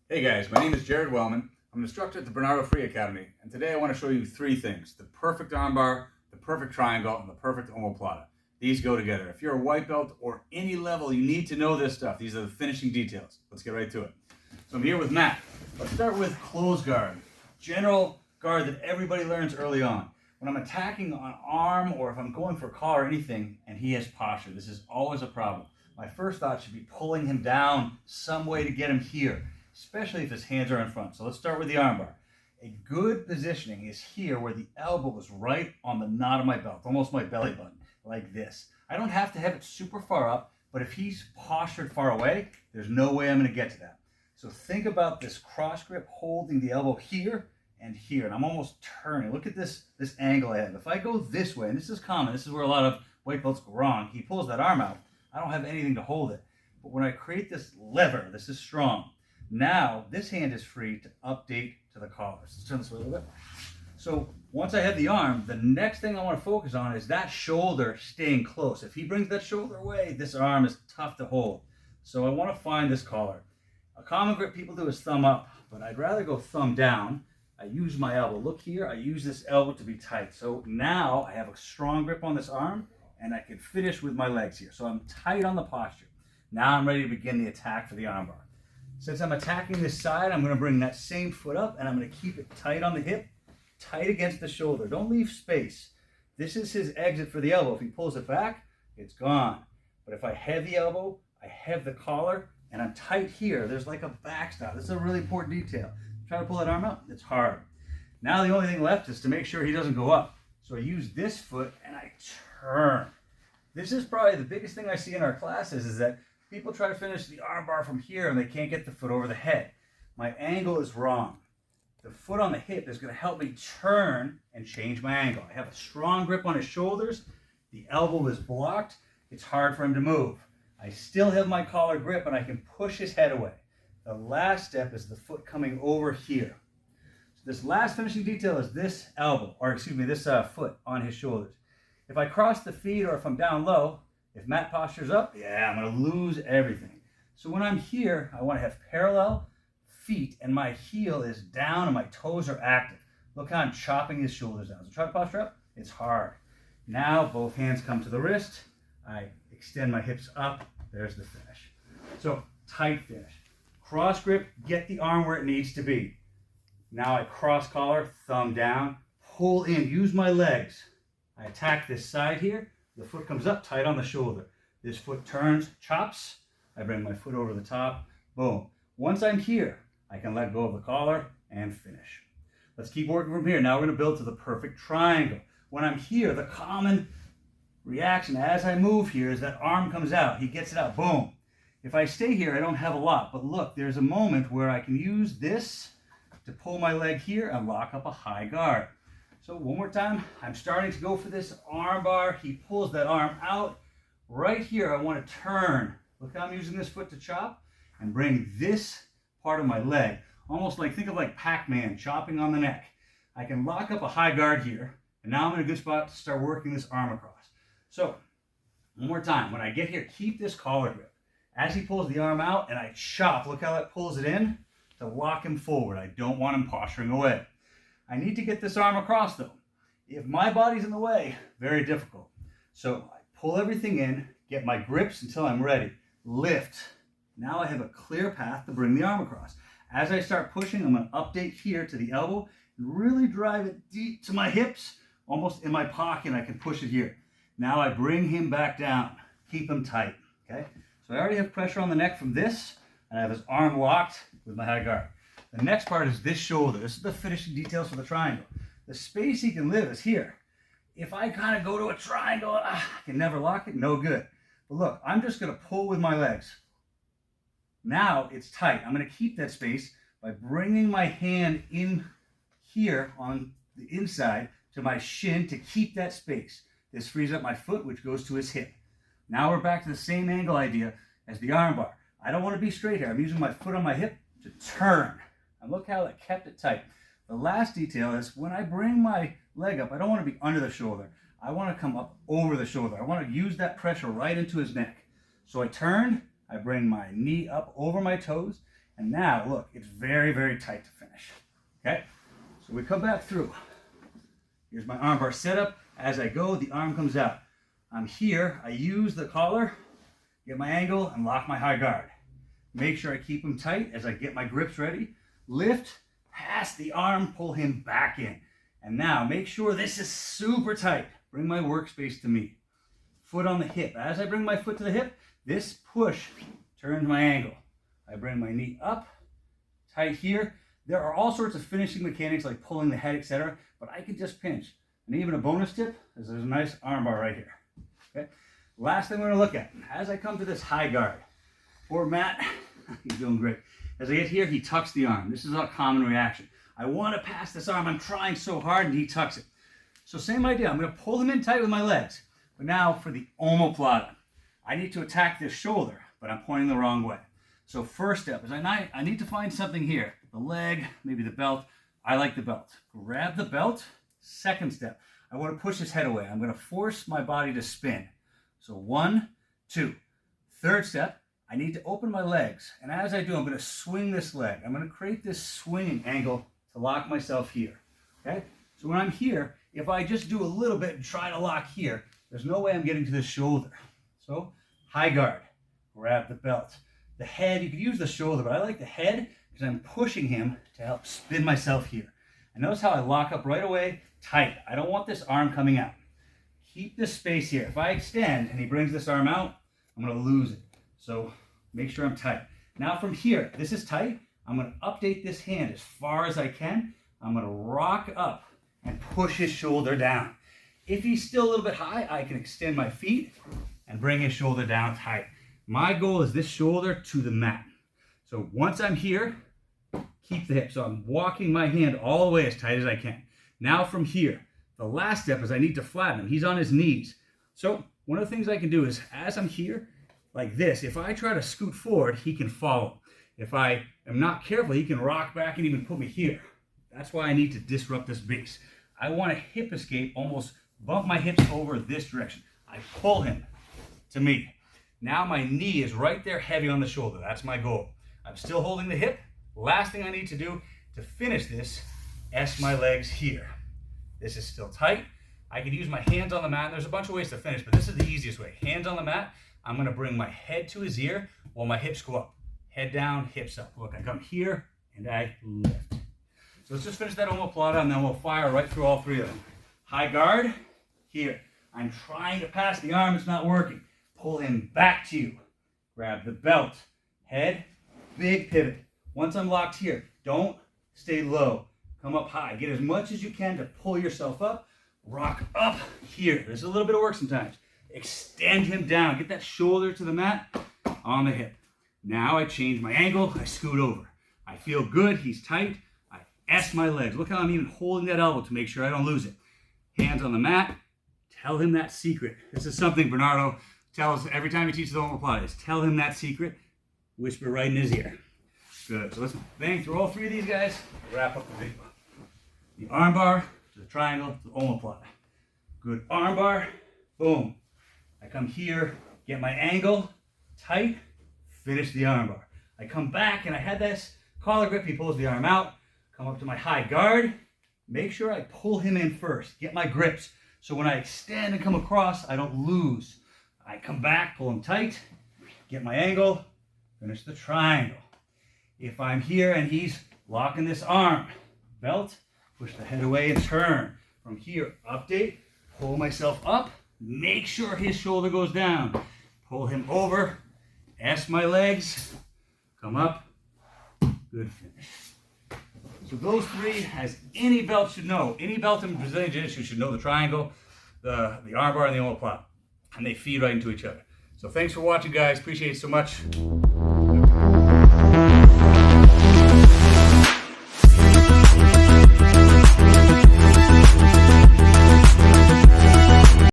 Hey guys, my name is Jared Wellman. I'm an instructor at the Bernardo Free Academy, and today I want to show you three things: the perfect armbar, the perfect triangle, and the perfect omoplata. These go together. If you're a white belt or any level, you need to know this stuff. These are the finishing details. Let's get right to it. So I'm here with Matt. Let's start with close guard. General guard that everybody learns early on. When I'm attacking on arm or if I'm going for collar or anything and he has posture, this is always a problem. My first thought should be pulling him down some way to get him here, especially if his hands are in front. So let's start with the armbar. A good positioning is here where the elbow is right on the knot of my belt, almost my belly button, like this. I don't have to have it super far up, but if he's postured far away, there's no way I'm going to get to that. So think about this cross grip holding the elbow here and here, and I'm almost turning. Look at this angle I have. If I go this way, and this is common, this is where a lot of white belts go wrong, he pulls that arm out, I don't have anything to hold it. But when I create this lever, this is strong. Now, this hand is free to update to the collar. Let's turn this way a little bit. So once I have the arm, the next thing I want to focus on is that shoulder staying close. If he brings that shoulder away, this arm is tough to hold. So I want to find this collar. A common grip people do is thumb up, but I'd rather go thumb down. I use my elbow. Look here, I use this elbow to be tight. So now I have a strong grip on this arm, and I can finish with my legs here. So I'm tight on the posture. Now I'm ready to begin the attack for the armbar. Since I'm attacking this side, I'm going to bring that same foot up and I'm going to keep it tight on the hip, tight against the shoulder. Don't leave space. This is his exit for the elbow. If he pulls it back, it's gone. But if I have the elbow, I have the collar, and I'm tight here, there's like a backstop. This is a really important detail. Try to pull that arm up, it's hard. Now the only thing left is to make sure he doesn't go up. So I use this foot and I turn. This is probably the biggest thing I see in our classes is that people try to finish the armbar from here and they can't get the foot over the head. My angle is wrong. The foot on the hip is going to help me turn and change my angle. I have a strong grip on his shoulders. The elbow is blocked. It's hard for him to move. I still have my collar grip and I can push his head away. The last step is the foot coming over here. So this last finishing detail is this elbow, or excuse me, this foot on his shoulders. If I cross the feet or if I'm down low, if Matt postures up, yeah, I'm going to lose everything. So when I'm here, I want to have parallel feet and my heel is down and my toes are active. Look how I'm chopping his shoulders down. So try to posture up. It's hard. Now both hands come to the wrist. I extend my hips up. There's the finish. So tight finish. Cross grip, get the arm where it needs to be. Now I cross collar, thumb down, pull in, use my legs. I attack this side here. The foot comes up, tight on the shoulder. This foot turns, chops. I bring my foot over the top, boom. Once I'm here, I can let go of the collar and finish. Let's keep working from here. Now we're gonna build to the perfect triangle. When I'm here, the common reaction as I move here is that arm comes out. He gets it out, boom. If I stay here, I don't have a lot, but look, there's a moment where I can use this to pull my leg here and lock up a high guard. So one more time, I'm starting to go for this arm bar. He pulls that arm out. Right here, I want to turn. Look how I'm using this foot to chop and bring this part of my leg, almost like, think of like Pac-Man chopping on the neck. I can lock up a high guard here, and now I'm in a good spot to start working this arm across. So one more time, when I get here, keep this collar grip. As he pulls the arm out and I chop, look how that pulls it in to lock him forward. I don't want him posturing away. I need to get this arm across though. If my body's in the way, very difficult. So I pull everything in, get my grips until I'm ready, lift. Now I have a clear path to bring the arm across. As I start pushing, I'm going to update here to the elbow and really drive it deep to my hips, almost in my pocket. I can push it here. Now I bring him back down, keep him tight, okay? So I already have pressure on the neck from this, and I have his arm locked with my high guard. The next part is this shoulder. This is the finishing details for the triangle. The space he can live is here. If I kind of go to a triangle, I can never lock it, no good. But look, I'm just gonna pull with my legs. Now it's tight. I'm gonna keep that space by bringing my hand in here on the inside to my shin to keep that space. This frees up my foot, which goes to his hip. Now we're back to the same angle idea as the armbar. I don't want to be straight here. I'm using my foot on my hip to turn. And look how it kept it tight. The last detail is when I bring my leg up, I don't want to be under the shoulder. I want to come up over the shoulder. I want to use that pressure right into his neck. So I turn, I bring my knee up over my toes, And now, look, it's very, very tight to finish. Okay? So we come back through. Here's my armbar setup. As I go, the arm comes out. I'm here. I use the collar, get my angle, and lock my high guard. Make sure I keep him tight as I get my grips ready. Lift, pass the arm, pull him back in. And now, make sure this is super tight. Bring my workspace to me. Foot on the hip. As I bring my foot to the hip, this push turns my angle. I bring my knee up, tight here. There are all sorts of finishing mechanics like pulling the head, etc. But I can just pinch. And even a bonus tip is there's a nice armbar right here. Okay. Last thing we're gonna look at, as I come to this high guard, poor Matt, he's doing great. As I get here, he tucks the arm. This is a common reaction. I want to pass this arm. I'm trying so hard, and he tucks it. So same idea. I'm gonna pull him in tight with my legs. But now for the omoplata, I need to attack this shoulder, but I'm pointing the wrong way. So first step is I need to find something here. The leg, maybe the belt. I like the belt. Grab the belt. Second step, I want to push his head away. I'm going to force my body to spin. So 1, 2. Third step, I need to open my legs. And as I do, I'm going to swing this leg. I'm going to create this swinging angle to lock myself here. Okay? So when I'm here, if I just do a little bit and try to lock here, there's no way I'm getting to this shoulder. So high guard, grab the belt. The head, you could use the shoulder, but I like the head because I'm pushing him to help spin myself here. And notice how I lock up right away, tight. I don't want this arm coming out. Keep this space here. If I extend and he brings this arm out, I'm going to lose it. So make sure I'm tight. Now from here, this is tight. I'm going to update this hand as far as I can. I'm going to rock up and push his shoulder down. If he's still a little bit high, I can extend my feet and bring his shoulder down tight. My goal is this shoulder to the mat. So once I'm here, keep the hip. So I'm walking my hand all the way as tight as I can. Now from here, the last step is I need to flatten him. He's on his knees. So one of the things I can do is as I'm here, like this, if I try to scoot forward, he can follow. If I am not careful, he can rock back and even put me here. That's why I need to disrupt this base. I want to hip escape, almost bump my hips over this direction. I pull him to me. Now my knee is right there heavy on the shoulder. That's my goal. I'm still holding the hip. Last thing I need to do to finish this, S my legs here. This is still tight. I can use my hands on the mat. There's a bunch of ways to finish, but this is the easiest way. Hands on the mat. I'm going to bring my head to his ear while my hips go up. Head down, hips up. Look, I come here and I lift. So let's just finish that omoplata and then we'll fire right through all three of them. High guard, here. I'm trying to pass the arm, it's not working. Pull him back to you. Grab the belt. Head, big pivot. Once I'm locked here, don't stay low. Come up high. Get as much as you can to pull yourself up. Rock up here. There's a little bit of work sometimes. Extend him down. Get that shoulder to the mat on the hip. Now I change my angle. I scoot over. I feel good. He's tight. I S my legs. Look how I'm even holding that elbow to make sure I don't lose it. Hands on the mat. Tell him that secret. This is something Bernardo tells every time he teaches the omoplata is tell him that secret. Whisper right in his ear. Good. So let's bang through all three of these guys. Wrap up the video. The armbar to the triangle to the omoplata. Good armbar. Boom. I come here, get my angle tight, finish the armbar. I come back and I had this collar grip. He pulls the arm out. Come up to my high guard. Make sure I pull him in first. Get my grips. So when I extend and come across, I don't lose. I come back, pull him tight, get my angle, finish the triangle. If I'm here and he's locking this arm, belt, push the head away and turn. From here, update, pull myself up, make sure his shoulder goes down. Pull him over, S my legs, come up, good finish. So those three, as any belt should know, any belt in Brazilian Jiu-Jitsu should know the triangle, the armbar, and the omoplata. And they feed right into each other. So thanks for watching, guys. Appreciate it so much.